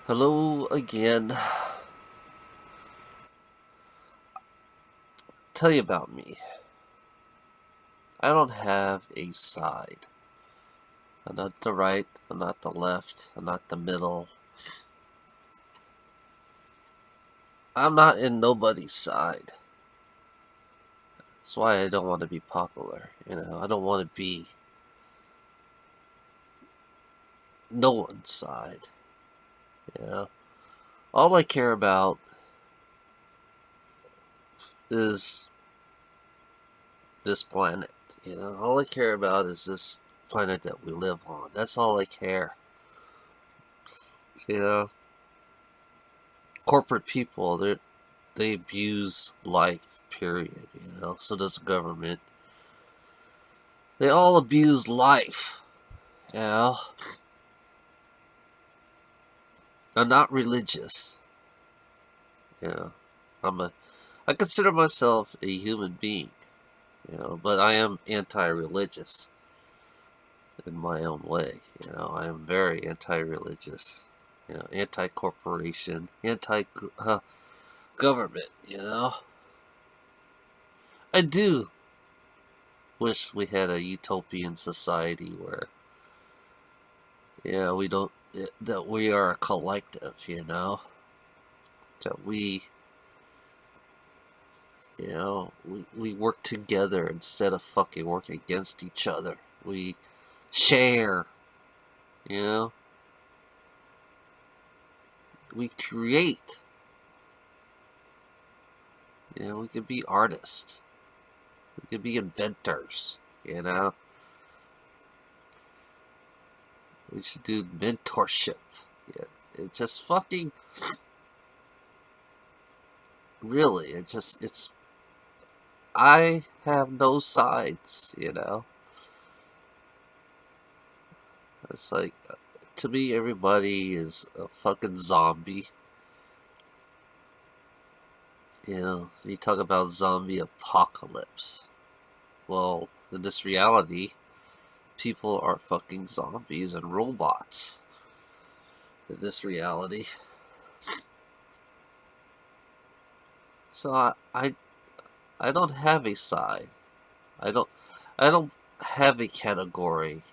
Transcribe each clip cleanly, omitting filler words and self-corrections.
Hello again. Tell you about me. I don't have a side. I'm not the right, I'm not the left, I'm not the middle. I'm not in nobody's side. That's why I don't want to be popular. I don't want to be no one's side. You know, all I care about is this planet. All I care about is this planet that we live on. That's all I care. You know, corporate people, they abuse life, period. So does the government. They all abuse life. You know, I'm not religious. You know, I consider myself a human being. But I am anti-religious in my own way. I am very anti-religious. Anti-corporation, anti-government. I do wish we had a utopian society where, we don't, that we are a collective, that we work together instead of fucking working against each other. We share, you know, we create. We could be artists. We could be inventors, We should do mentorship. Yeah. It just fucking really, it's I have no sides. It's like, to me, everybody is a fucking zombie. You talk about zombie apocalypse. Well, in this reality, people are fucking zombies and robots. In this reality. So I don't have a side. I don't I don't have a category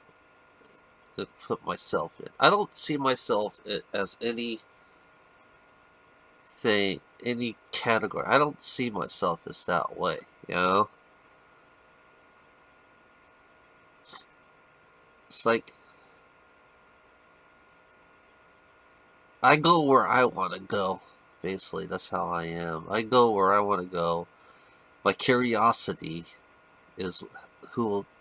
to put myself in. I don't see myself as any category. I don't see myself as that way. It's like I go where I want to go. Basically, that's how I am. I go where I want to go. My curiosity is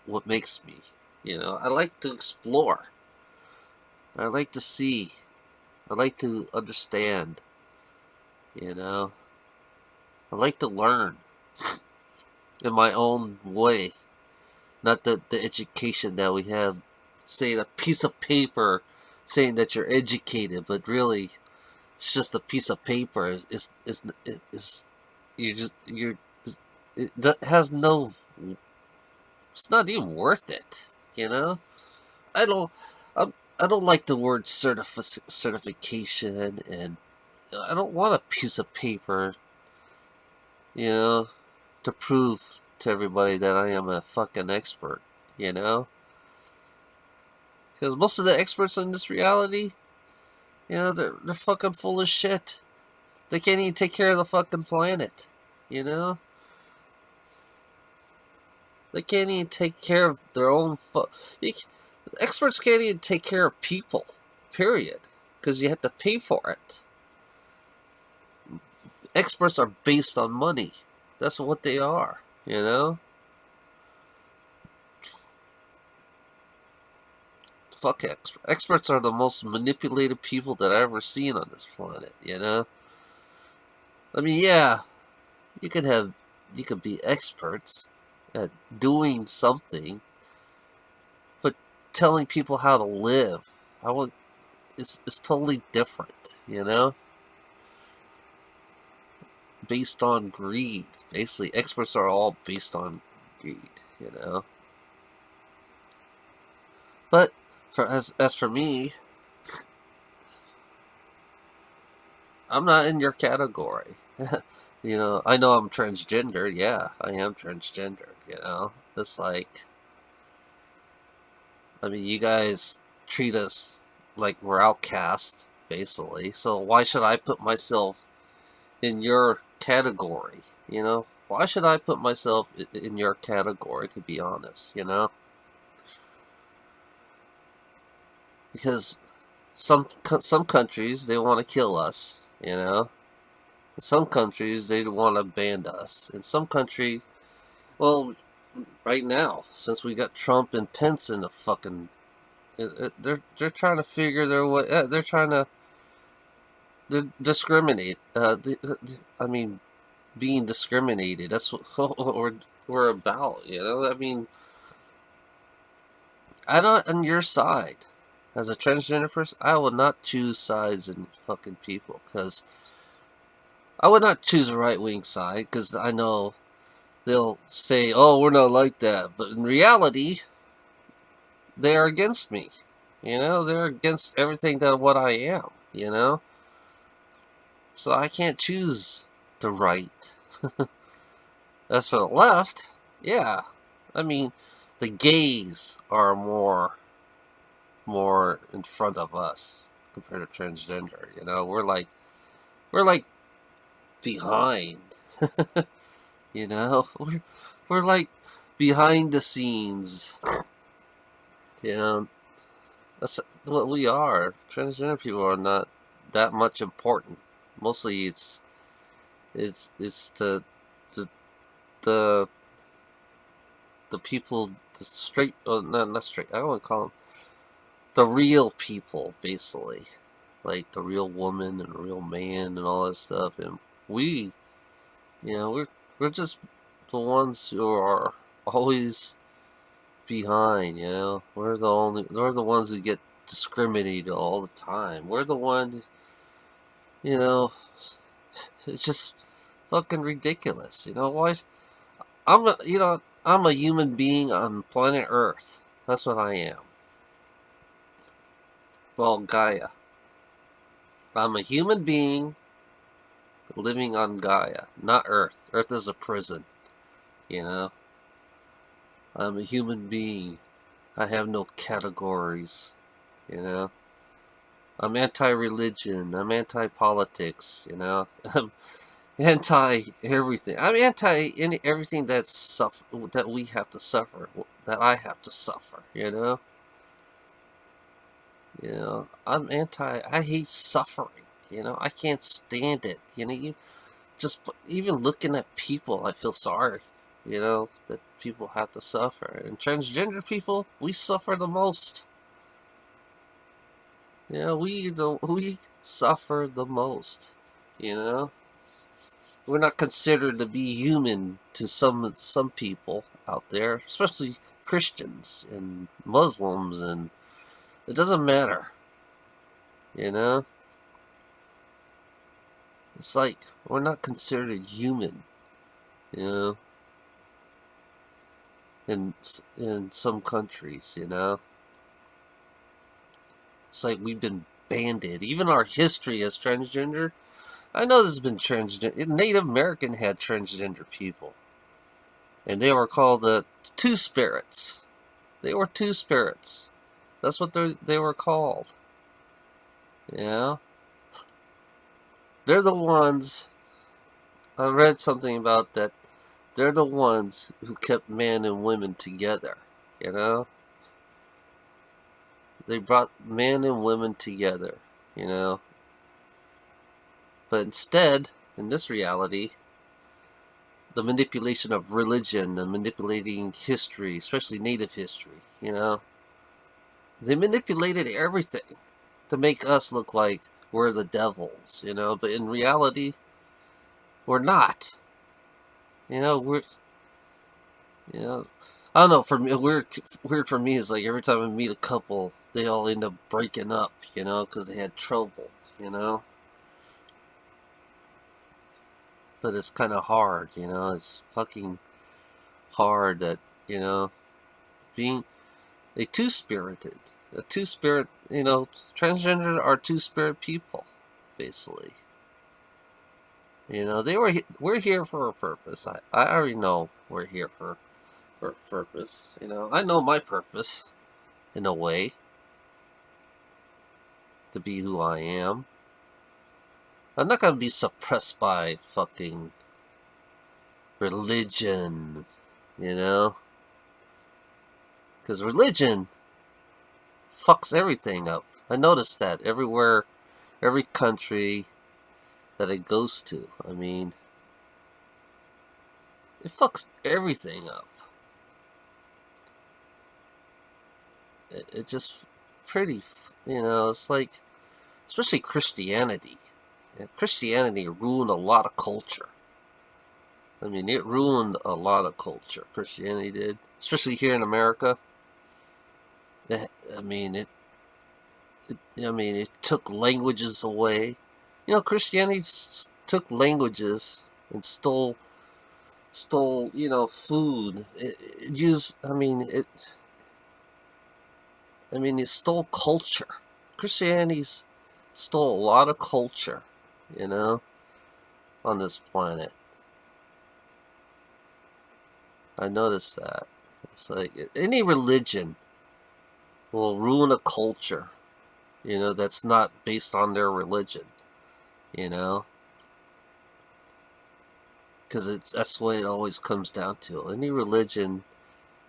what makes me. I like to explore. I like to see. I like to understand. You know, I like to learn in my own way. Not the education that we have, saying a piece of paper saying that you're educated, but really it's just a piece of paper. Is it has no. It's not even worth it. I don't. I don't like the word certification, and I don't want a piece of paper, you know, to prove to everybody that I am a fucking expert, you know? Because most of the experts in this reality, they're fucking full of shit. They can't even take care of the fucking planet, you know? They can't even take care of their own experts can't even take care of people, period. Because you have to pay for it. Experts are based on money. That's what they are. Fuck experts. Experts are the most manipulated people that I've ever seen on this planet. I mean, yeah, you could be experts at doing something, but telling people how to live, I want it's totally different. Based on greed. Basically, experts are all based on greed. But as for me, I'm not in your category. I know I'm transgender. Yeah, I am transgender. It's like, I mean, you guys treat us like we're outcasts, basically. So why should I put myself in your category? Why should I put myself in your category? To be honest, because some countries they want to kill us. Some countries they want to ban us. In some countries, well, right now, since we got Trump and Pence in the fucking, they're trying to figure their way. They're trying to discriminate. I mean, being discriminated. That's what we're about. I mean, I'm not on your side. As a transgender person, I would not choose sides in fucking people, because I would not choose a right wing side, because I know they'll say, "Oh, we're not like that," but in reality, they are against me. They're against everything that what I am. So I can't choose the right. As for the left, yeah, I mean, the gays are more in front of us compared to transgender. We're like behind. you know, we're like behind the scenes. You know, that's what we are. Transgender people are not that much important. Mostly, it's the the the people, the straight. Oh, no, not straight. I don't want to call them the real people, basically, like the real woman and the real man and all that stuff. And we, we're just the ones who are always behind. We're the ones who get discriminated all the time. We're the ones, you know, it's just fucking ridiculous. Why? I'm a human being on planet Earth. That's what I am. Well, Gaia. I'm a human being living on Gaia, not Earth. Earth is a prison. I'm a human being. I have no categories. I'm anti-religion. I'm anti-politics. I'm anti-everything. I'm anti everything that we have to suffer. That I have to suffer. I'm anti. I hate suffering. I can't stand it. Even looking at people, I feel sorry. That people have to suffer, and transgender people, we suffer the most. We suffer the most. We're not considered to be human to some people out there, especially Christians and Muslims, and it doesn't matter. It's like we're not considered human. You know, in some countries. It's like we've been banded. Even our history as transgender. I know there's been transgender. Native American had transgender people, and they were called the Two Spirits. They were Two Spirits. That's what they were called. Yeah. They're the ones. I read something about that. They're the ones who kept man and women together. They brought man and women together. But instead, in this reality, the manipulation of religion, the manipulating history, especially Native history, they manipulated everything to make us look like we're the devils, but in reality, we're not. We're, I don't know, for me, weird for me is like every time I meet a couple, they all end up breaking up, because they had trouble, But it's kind of hard, it's fucking hard that, being a two-spirited, transgender are two-spirit people, basically. You know, we're here for a purpose. I already know we're here for a purpose. You know, I know my purpose in a way to be who I am. I'm not gonna be suppressed by fucking religion, you know? Because religion fucks everything up. I noticed that everywhere, every country that it goes to. I mean, it fucks everything up. It just pretty, you know, it's like, especially Christianity. Yeah, Christianity ruined a lot of culture. I mean, it ruined a lot of culture. Christianity did, especially here in America. I mean, it took languages away. You know, Christianity took languages and stole, you know, food. It used, it stole culture. Christianity's stole a lot of culture, you know, on this planet. I noticed that. It's like any religion will ruin a culture, you know, that's not based on their religion, you know, because that's what it always comes down to. Any religion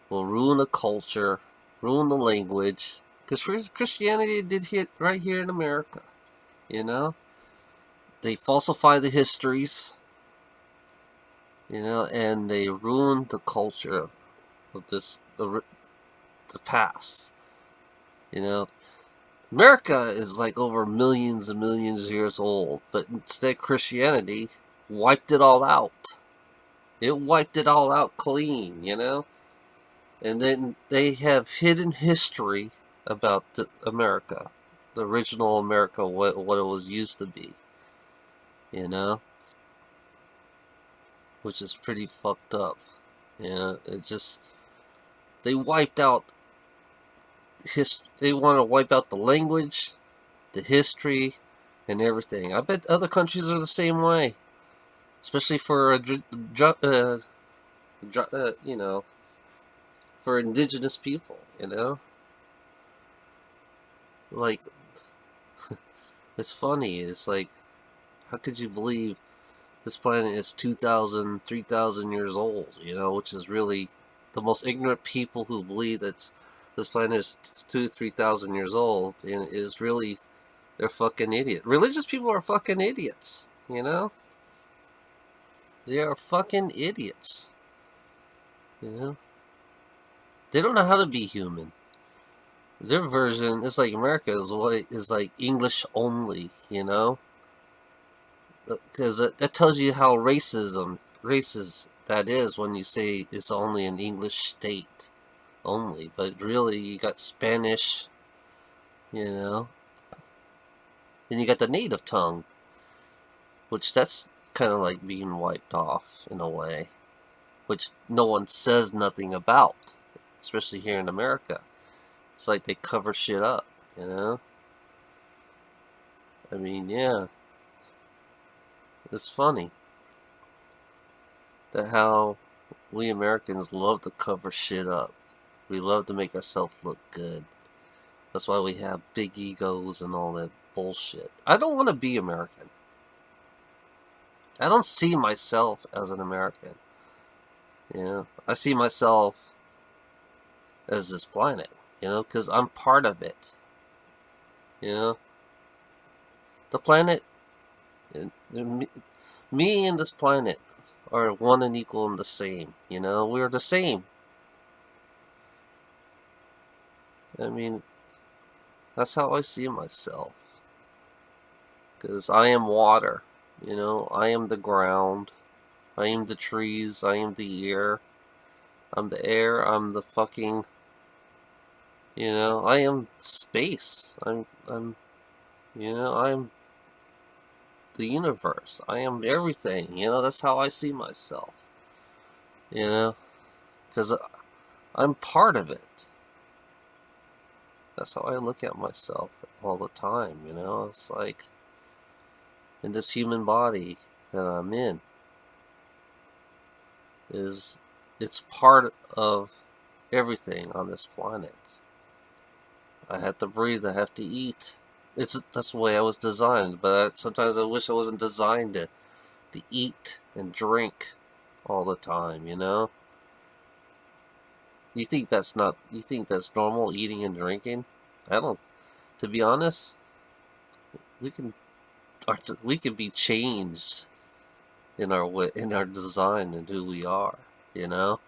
will ruin a culture, ruin the language, because Christianity did hit right here in America, you know. They falsify the histories, you know, and they ruin the culture of the past, you know. America is like over millions and millions of years old, but instead Christianity wiped it all out. It wiped it all out clean, you know? And then they have hidden history about America, the original America, what it was used to be, you know? Which is pretty fucked up. You know, it just, they wiped out they want to wipe out the language, the history, and everything. I bet other countries are the same way, especially for you know, for indigenous people. You know, like it's funny. It's like, how could you believe this planet is 2,000, 3,000 years old? You know, which is really the most ignorant people who believe that this planet is 3,000 years old, and is really, they're fucking idiots. Religious people are fucking idiots, you know? They are fucking idiots. You know? They don't know how to be human. Their version is like America is like English only, you know? Because that tells you how racist that is when you say it's only an English state only. But really, you got Spanish, you know? Then you got the native tongue, which that's kind of like being wiped off in a way, which no one says nothing about, especially here in America. It's like they cover shit up, you know? I mean, yeah. It's funny that how we Americans love to cover shit up. We love to make ourselves look good. That's why we have big egos and all that bullshit. I don't want to be American. I don't see myself as an American. You know, I see myself as this planet, you know, because I'm part of it. You know, the planet, me and this planet are one and equal and the same. You know, we're the same. I mean, that's how I see myself. Because I am water. You know, I am the ground. I am the trees. I am the air. I'm the air. I'm the fucking, you know, I am space. I'm you know, I'm the universe. I am everything. You know, that's how I see myself. You know, because I'm part of it. That's how I look at myself all the time. You know, it's like, in this human body, that I'm in is it's part of everything on this planet. I have to breathe, I have to eat. That's the way I was designed, but sometimes I wish I wasn't designed to eat and drink all the time, you know? You think that's normal, eating and drinking? I don't. To be honest, we can we can be changed in our design and who we are, you know?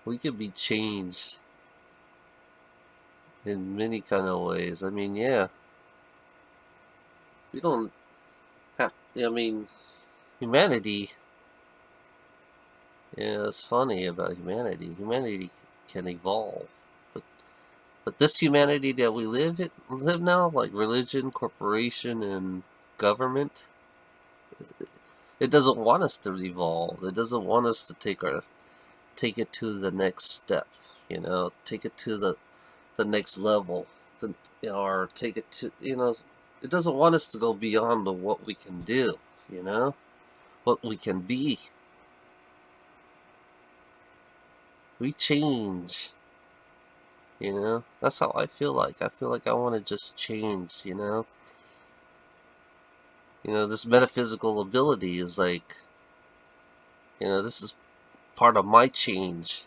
We can be changed in many kind of ways. I mean, yeah, we don't have. I mean, humanity. Yeah, it's funny about humanity. Humanity can evolve, but this humanity that we live now, like religion, corporation, and government, it doesn't want us to evolve. It doesn't want us to take it to the next step. You know, take it to the next level, or take it to, you know, it doesn't want us to go beyond what we can do. You know, what we can be. We change. You know, that's how I feel like. I feel like I want to just change. You know, this metaphysical ability is like, this is part of my change,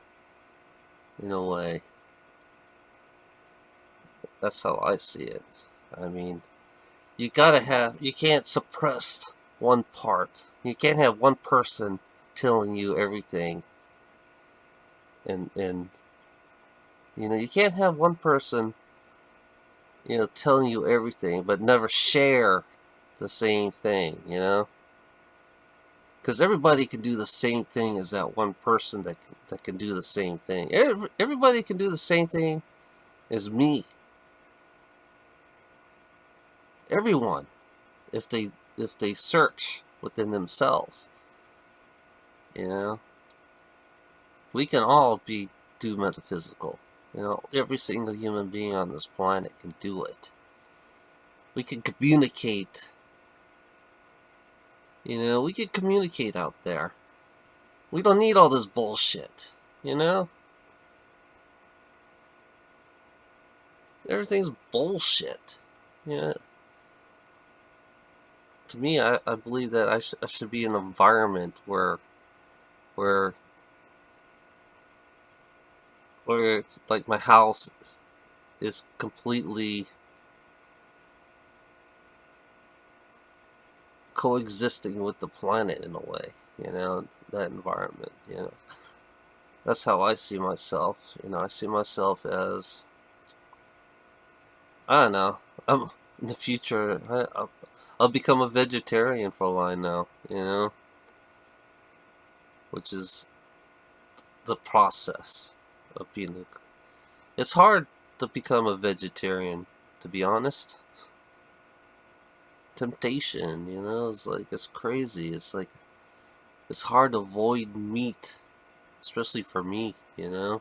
in a way. That's how I see it. I mean, you can't suppress one part. You can't have one person telling you everything. And you can't have one person, telling you everything, but never share the same thing, Because everybody can do the same thing as that one person that can do the same thing. Everybody can do the same thing as me. Everyone, if they search within themselves, we can all do metaphysical. Every single human being on this planet can do it. We can communicate. We can communicate out there. We don't need all this bullshit, Everything's bullshit. To me, I believe that I should be in an environment where it's like my house is completely coexisting with the planet in a way, that environment, That's how I see myself, I see myself as, I don't know, I'm in the future, I'll become a vegetarian for a while now, which is the process of being it's hard to become a vegetarian, to be honest. Temptation, it's crazy. It's like, it's hard to avoid meat, especially for me, And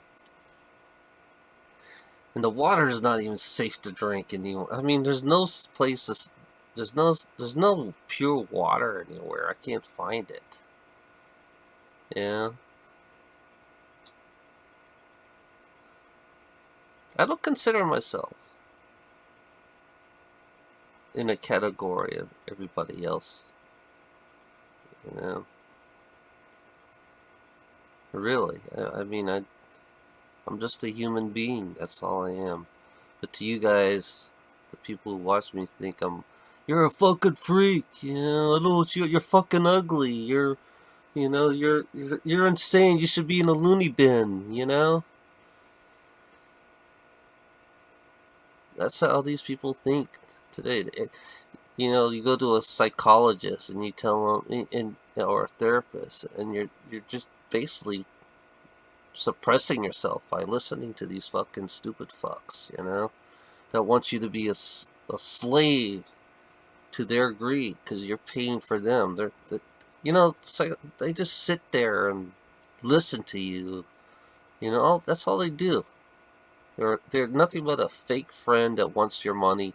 the water is not even safe to drink anymore. I mean, there's no places, there's no pure water anywhere. I can't find it. Yeah. I don't consider myself in a category of everybody else, Really, I mean, I'm just a human being. That's all I am. But to you guys, the people who watch me, think you're a fucking freak. I don't know what you're fucking ugly. You're insane. You should be in a loony bin. That's how these people think today. You go to a psychologist and you tell them, or a therapist, and you're just basically suppressing yourself by listening to these fucking stupid fucks, that want you to be a slave to their greed because you're paying for them. They just sit there and listen to you. That's all they do. They're nothing but a fake friend that wants your money,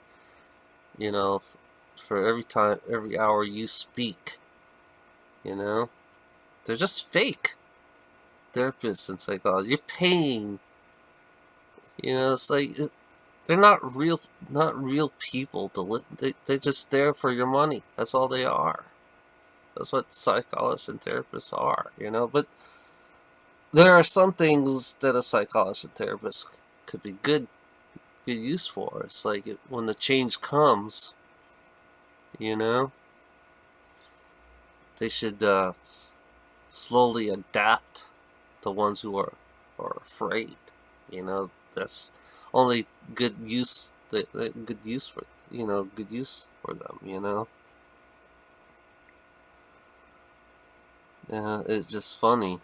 for every hour you speak. You know, they're just fake therapists and psychologists. You're paying. You know, it's like they're not real people to they're just there for your money. That's all they are. That's what psychologists and therapists are, you know. But there are some things that a psychologist and therapist could be good use for. It's like when the change comes, you know, they should slowly adapt the ones who are afraid. You know, that's only good use. Good use for good use for them. You know. Yeah, it's just funny.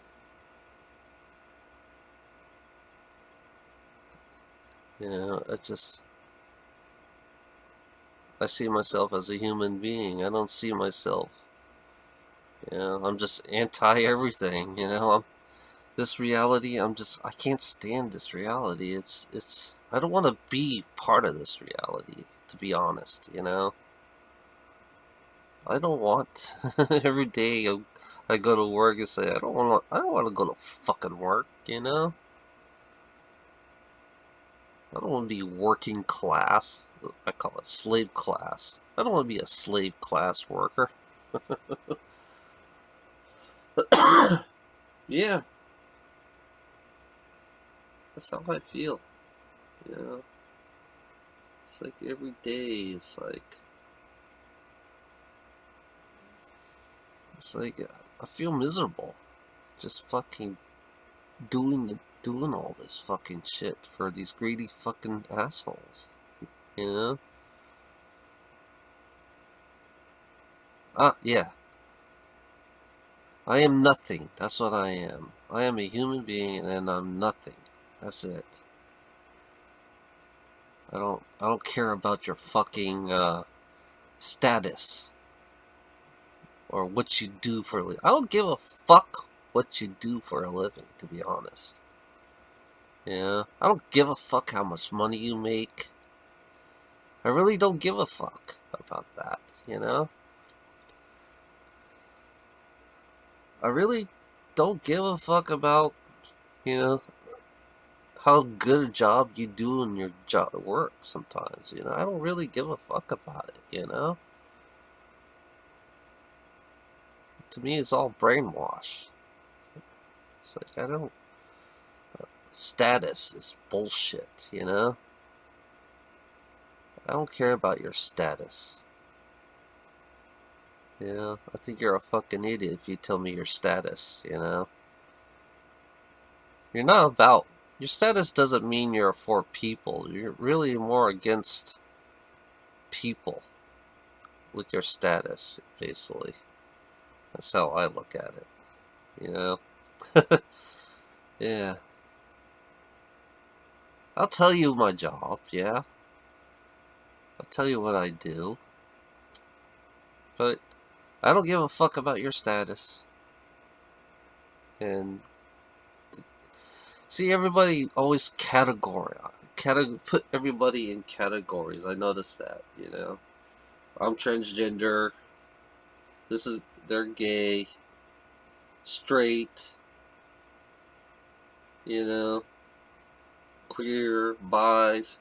You know, I see myself as a human being. I don't see myself. You know, I'm just anti everything. You know, this reality. I can't stand this reality. I don't want to be part of this reality. To be honest, you know, I don't want every day I go to work and say I don't want to go to fucking work. You know. I don't want to be working class. I call it slave class. I don't want to be a slave class worker. Yeah, that's how I feel. You know, it's like every day. It's like I feel miserable. Just fucking doing all this fucking shit for these greedy fucking assholes. You know? Yeah. I am nothing. That's what I am. I am a human being and I'm nothing. That's it. I don't care about your fucking status or what you do for a living. I don't give a fuck what you do for a living, to be honest. Yeah, I don't give a fuck how much money you make. I really don't give a fuck about that, you know? I really don't give a fuck about, you know, how good a job you do in your job work sometimes, you know? I don't really give a fuck about it, you know? To me, it's all brainwash. It's like, I don't... Status is bullshit, you know? I don't care about your status. You know, I think you're a fucking idiot if you tell me your status, you know? You're not about... Your status doesn't mean you're for people. You're really more against people with your status, basically. That's how I look at it, you know? Yeah. I'll tell you my job, yeah? I'll tell you what I do. But I don't give a fuck about your status. And see, everybody always put everybody in categories. I noticed that, you know. I'm transgender. They're gay, straight, you know, queer, bis.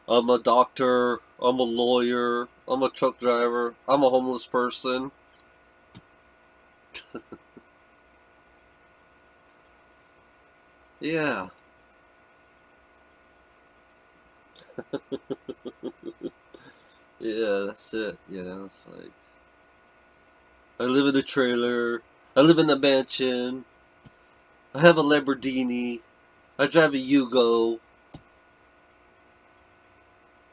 I'm a doctor. I'm a lawyer. I'm a truck driver. I'm a homeless person. Yeah. Yeah, that's it. You know, it's like I live in a trailer. I live in a mansion. I have a Lamborghini. I drive a Yugo.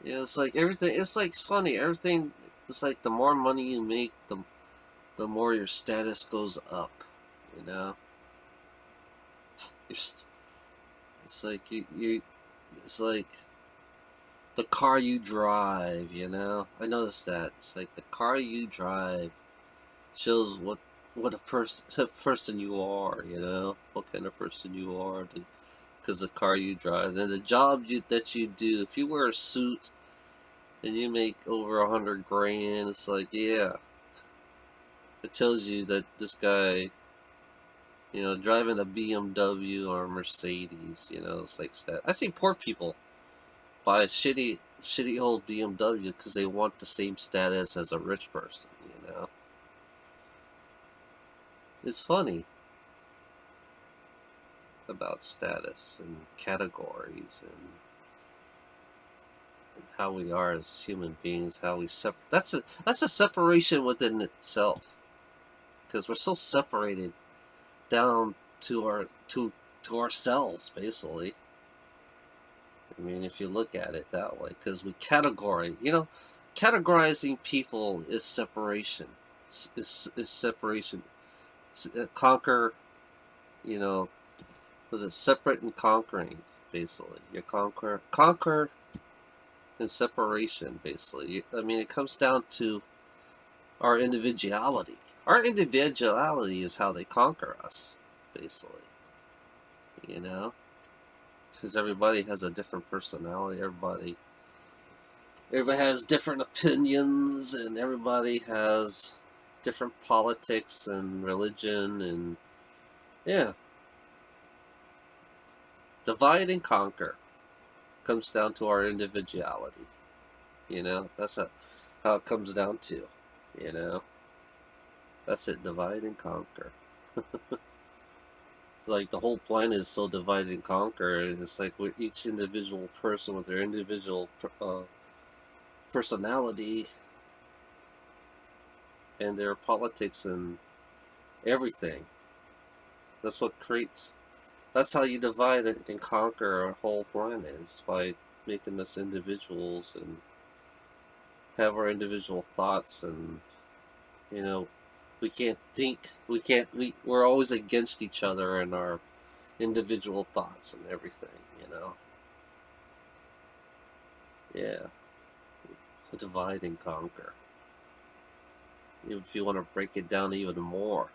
Yeah, it's like everything. It's like funny. Everything. It's like the more money you make, the more your status goes up. You know. It's like you. It's like the car you drive. You know. I noticed that. It's like the car you drive shows what a person you are. You know, what kind of person you are. Because the car you drive, and the job that you do. If you wear a suit and you make over 100 grand, it's like, yeah, it tells you that this guy, driving a BMW or a Mercedes, it's like that. I see poor people buy a shitty old BMW because they want the same status as a rich person. It's funny about status and categories and how we are as human beings, how we separate. That's a separation within itself, because we're so separated down to ourselves, basically. I mean, if you look at it that way, because we categorizing people is separation. Is separation. Conquer, you know, was it separate and conquering? Basically, you conquer and separation. Basically, I mean, it comes down to our individuality. Our individuality is how they conquer us, basically. Because everybody has a different personality. Everybody has different opinions, and everybody has different politics and religion, and yeah, divide and conquer comes down to our individuality. That's how it comes down to. That's it. Divide and conquer. Like, the whole planet is so divide and conquer, and it's like with each individual person with their individual personality and their politics and everything. That's what creates. That's how you divide and conquer a whole planet, is by making us individuals and have our individual thoughts, and we can't think. We're always against each other and our individual thoughts and everything. Yeah, divide and conquer. If you want to break it down even more,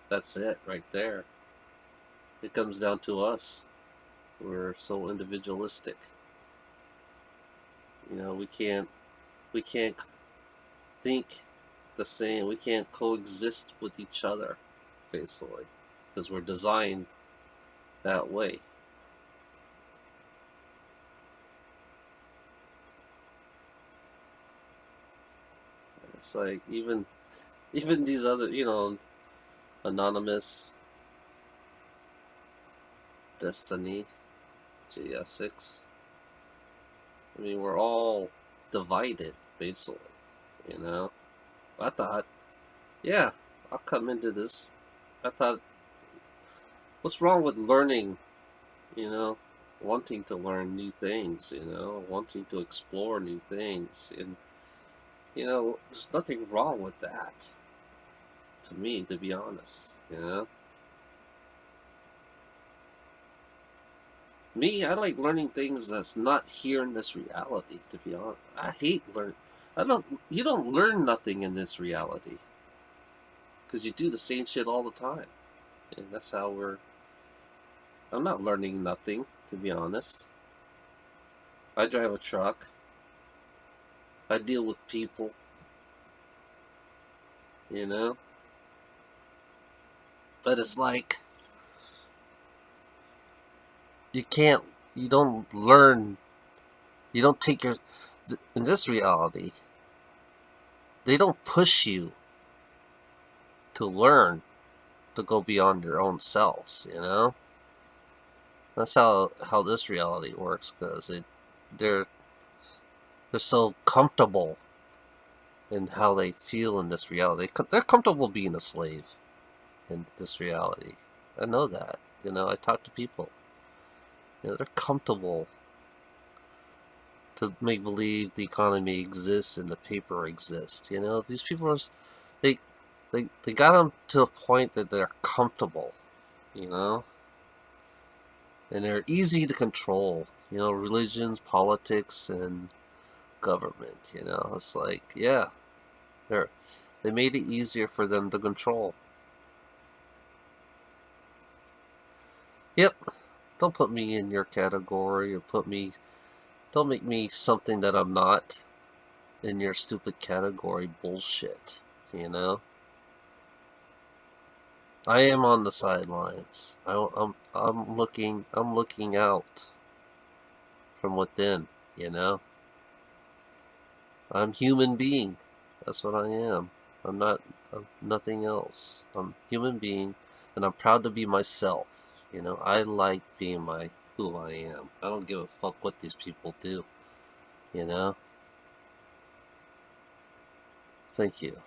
that's it right there. It comes down to us. We're so individualistic. We can't think the same. We can't coexist with each other, basically, because we're designed that way. It's like even these other, Anonymous, Destiny, GS6. I mean, we're all divided, basically. I thought, yeah, I'll come into this. I thought, what's wrong with learning, wanting to learn new things, wanting to explore new things. And, there's nothing wrong with that, to me, to be honest, Me, I like learning things that's not here in this reality, to be honest. I hate learn. You don't learn nothing in this reality, because you do the same shit all the time. And that's how I'm not learning nothing, to be honest. I drive a truck. I deal with people. But it's like, you don't learn, you don't take in this reality, they don't push you to learn, to go beyond your own selves, That's how this reality works, because they're so comfortable in how they feel in this reality. They're comfortable being a slave in this reality. I know that. I talk to people. They're comfortable to make believe the economy exists and the paper exists. These people are, they got them to a point that they're comfortable, and they're easy to control. Religions, politics, and government. It's like, yeah, they made it easier for them to control. Yep. Don't put me in your category, or don't make me something that I'm not. in your stupid category bullshit, you know? I am on the sidelines. I'm looking out from within, you know? I'm human being. That's what I am. I'm nothing else. I'm human being, and I'm proud to be myself. You know, I like being who I am. I don't give a fuck what these people do. You know? Thank you.